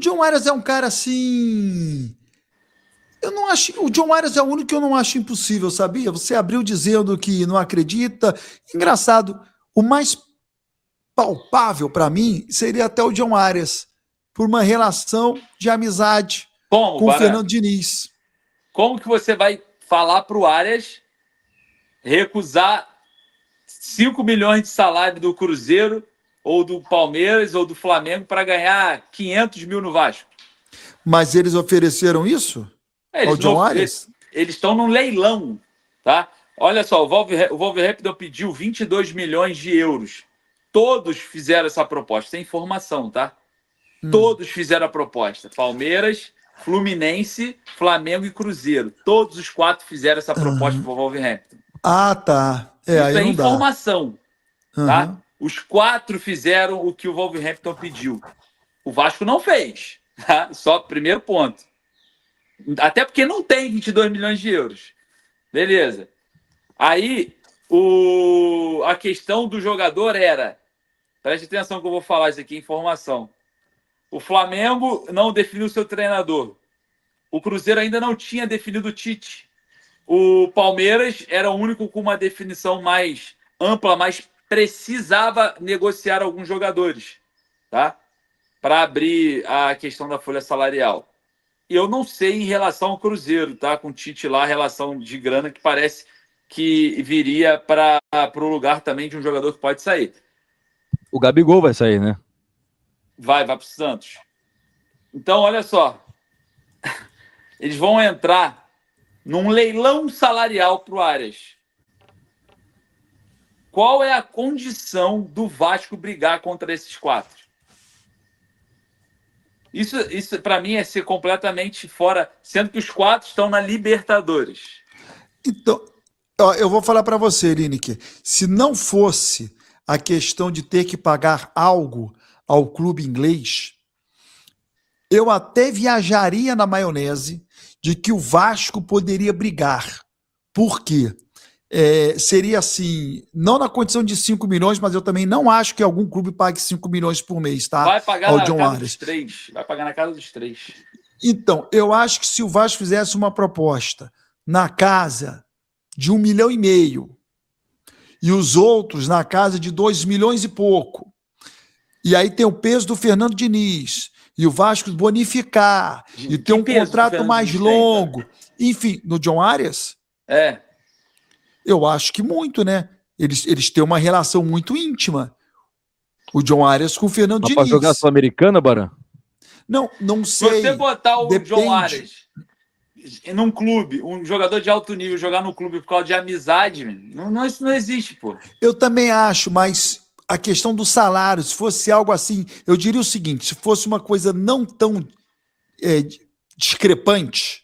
John Arias é um cara assim. Eu não acho. O John Arias é o único que eu não acho impossível, sabia? Você abriu dizendo que não acredita. Engraçado, o mais palpável para mim seria até o John Arias, por uma relação de amizade Como, com o Baran? Fernando Diniz. Como que você vai falar pro Arias recusar 5 milhões de salário do Cruzeiro ou do Palmeiras ou do Flamengo para ganhar 500 mil no Vasco? Mas eles ofereceram isso ao Eles John não, Arias? eles estão num leilão, tá? Olha só, o Wolverhampton pediu 22 milhões de euros. Todos fizeram essa proposta, sem informação, tá? Todos fizeram a proposta. Palmeiras, Fluminense, Flamengo e Cruzeiro. Todos os quatro fizeram essa proposta para o Wolverhampton. Ah, tá. Isso Aí é não dá. informação, tá? Os quatro fizeram o que o Wolverhampton pediu. O Vasco não fez, tá? Só primeiro ponto. Até porque não tem 22 milhões de euros. Beleza. Aí, a questão do jogador era... Preste atenção que eu vou falar isso aqui, informação. O Flamengo não definiu seu treinador. O Cruzeiro ainda não tinha definido o Tite. O Palmeiras era o único com uma definição mais ampla, mas precisava negociar alguns jogadores, tá? Para abrir a questão da folha salarial. E eu não sei em relação ao Cruzeiro, tá? Com o Tite lá, a relação de grana que parece que viria para o lugar também de um jogador que pode sair. O Gabigol vai sair, né? Vai para o Santos. Então, olha só. Eles vão entrar num leilão salarial para o Arias. Qual é a condição do Vasco brigar contra esses quatro? Isso para mim é ser completamente fora, sendo que os quatro estão na Libertadores. Então, ó, eu vou falar para você, Lineker. Se não fosse a questão de ter que pagar algo ao clube inglês, eu até viajaria na maionese de que o Vasco poderia brigar. Por quê? Seria assim, não na condição de 5 milhões, mas eu também não acho que algum clube pague 5 milhões por mês, tá? Vai pagar ao na John casa Arias. dos três. Vai pagar na casa dos três. Então, eu acho que se o Vasco fizesse uma proposta na casa de 1,5 milhão e os outros na casa de 2 milhões e pouco, e aí tem o peso do Fernando Diniz, e o Vasco bonificar, e ter um contrato mais longo, enfim, no John Arias, eu acho que muito, né? Eles têm uma relação muito íntima. O John Arias com o Fernando Diniz. Para jogar Sul-Americana, Barã? Não sei. Se você botar o John Arias num clube, um jogador de alto nível jogar no clube por causa de amizade, isso não existe, pô. Eu também acho, mas a questão do salário, se fosse algo assim, eu diria o seguinte, se fosse uma coisa não tão discrepante,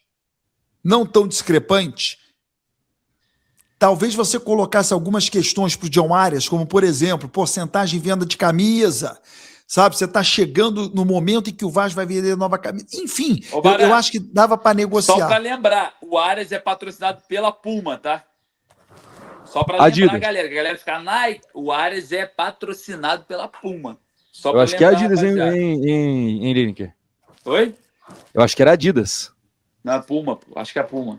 talvez você colocasse algumas questões para o John Arias, como, por exemplo, porcentagem de venda de camisa, sabe? Você está chegando no momento em que o Vasco vai vender nova camisa. Enfim, eu acho que dava para negociar. Só para lembrar, o Arias é patrocinado pela Puma, tá? Só para lembrar a galera ficar, o Arias é patrocinado pela Puma. Só eu acho que é Adidas em Lineker. Oi? Eu acho que era Adidas. Na Puma, acho que é a Puma.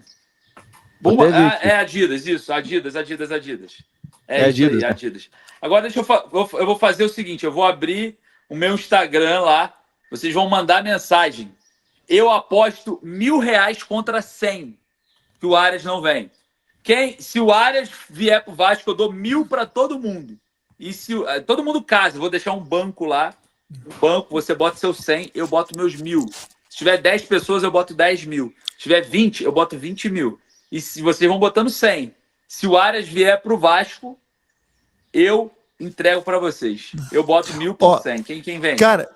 É Adidas, isso. Adidas. É Adidas, isso aí, Adidas. Agora eu vou fazer o seguinte, eu vou abrir o meu Instagram lá, vocês vão mandar mensagem. Eu aposto R$1.000 contra 100 que o Arias não vem. Se o Arias vier pro Vasco, eu dou 1.000 para todo mundo. E se todo mundo casa, eu vou deixar um banco lá. Um banco, você bota seu 100, eu boto meus 1.000. Se tiver 10 pessoas, eu boto 10 mil. Se tiver 20, eu boto 20 mil. E se vocês vão botando 100. Se o Arias vier pro Vasco, eu entrego para vocês. Eu boto 1.000 por 100. Quem vem? Cara,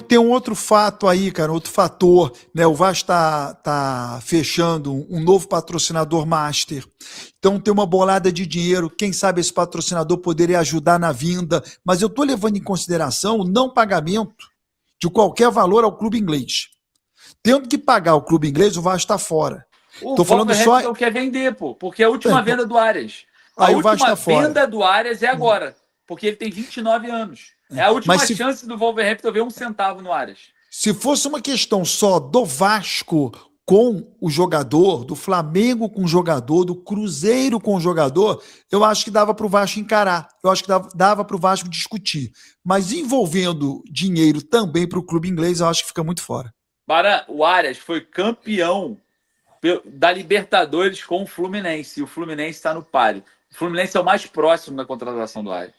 tem um outro fato aí, cara, outro fator, né? O Vasco tá fechando um novo patrocinador master. Então tem uma bolada de dinheiro. Quem sabe esse patrocinador poderia ajudar na vinda. Mas eu tô levando em consideração o não pagamento de qualquer valor ao clube inglês. Tendo que pagar o clube inglês, o Vasco tá fora. Tô falando só. Não quer vender, pô, porque é a última venda do Arias. A última venda do Arias é agora, porque ele tem 29 anos. É a última chance do Wolverhampton ver 1 centavo no Arias. Se fosse uma questão só do Vasco com o jogador, do Flamengo com o jogador, do Cruzeiro com o jogador, eu acho que dava para o Vasco encarar, eu acho que dava para o Vasco discutir. Mas envolvendo dinheiro também para o clube inglês, eu acho que fica muito fora. Baran, o Arias foi campeão da Libertadores com o Fluminense, e o Fluminense está no páreo. O Fluminense é o mais próximo da contratação do Arias.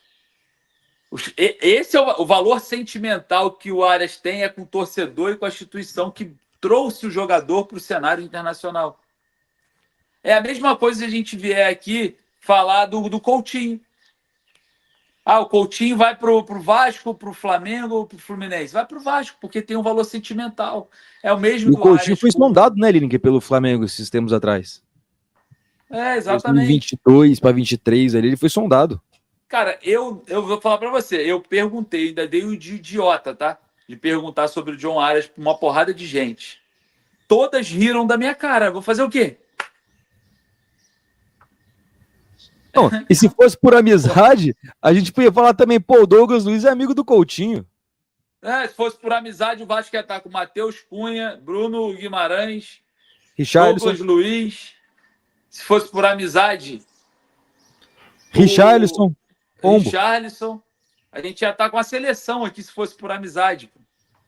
Esse é o valor sentimental que o Arias tem, é com o torcedor e com a instituição que trouxe o jogador para o cenário internacional. É a mesma coisa se a gente vier aqui falar do Coutinho. O Coutinho vai para o Vasco, para o Flamengo ou para o Fluminense? Vai para o Vasco, porque tem um valor sentimental. É o mesmo do Coutinho Arias, foi sondado, né, Lineker, pelo Flamengo esses tempos atrás. Exatamente. 22 para 23 ali, ele foi sondado. Cara, eu vou falar para você, eu perguntei, ainda dei o de idiota, tá? De perguntar sobre o John Arias para uma porrada de gente. Todas riram da minha cara. Vou fazer o quê? Não, e se fosse por amizade, a gente podia falar também, o Douglas Luiz é amigo do Coutinho. Se fosse por amizade, o Vasco ia estar com Matheus Cunha, Bruno Guimarães, Richarlison. Douglas Luiz. Se fosse por amizade, Richarlison. A gente ia estar com a seleção aqui se fosse por amizade.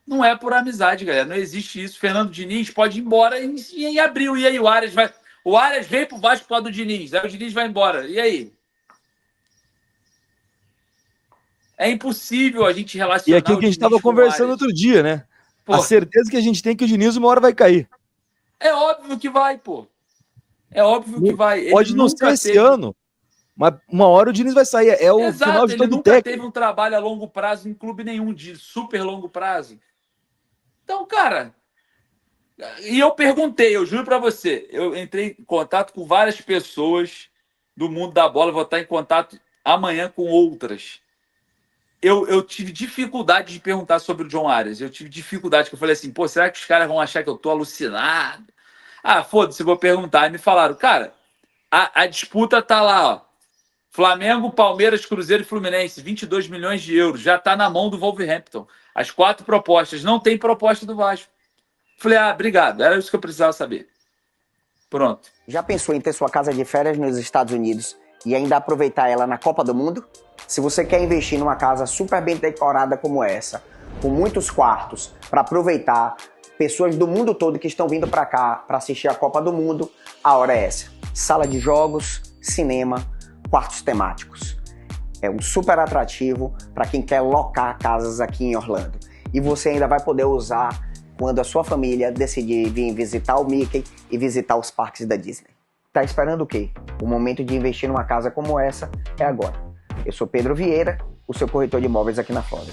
Não é por amizade, galera. Não existe isso. Fernando Diniz pode ir embora em abril. E aí o Arias vai... O Arias veio pro Vasco por causa do Diniz. Aí o Diniz vai embora. E aí? É impossível a gente relacionar. E aquilo que a gente estava conversando outro dia, né? A certeza que a gente tem que o Diniz uma hora vai cair. É óbvio que vai, pô. É óbvio que vai. Pode não ser esse ano, mas uma hora o Diniz vai sair. É o Exato, final de todo ele nunca técnico. teve um trabalho a longo prazo em clube nenhum, de super longo prazo. Então, cara... E eu perguntei, eu juro pra você, eu entrei em contato com várias pessoas do mundo da bola, vou estar em contato amanhã com outras. Eu tive dificuldade de perguntar sobre o John Arias. Eu tive dificuldade, que eu falei assim, será que os caras vão achar que eu tô alucinado? Foda-se, vou perguntar. E me falaram, cara, a disputa tá lá, ó. Flamengo, Palmeiras, Cruzeiro e Fluminense, 22 milhões de euros. Já tá na mão do Wolverhampton. As 4 propostas. Não tem proposta do Vasco. Falei, obrigado. Era isso que eu precisava saber. Pronto. Já pensou em ter sua casa de férias nos Estados Unidos e ainda aproveitar ela na Copa do Mundo? Se você quer investir numa casa super bem decorada como essa, com muitos quartos, para aproveitar pessoas do mundo todo que estão vindo para cá para assistir a Copa do Mundo, a hora é essa. Sala de jogos, cinema, quartos temáticos. É um super atrativo para quem quer locar casas aqui em Orlando. E você ainda vai poder usar quando a sua família decidir vir visitar o Mickey e visitar os parques da Disney. Tá esperando o quê? O momento de investir numa casa como essa é agora. Eu sou Pedro Vieira, o seu corretor de imóveis aqui na Flórida.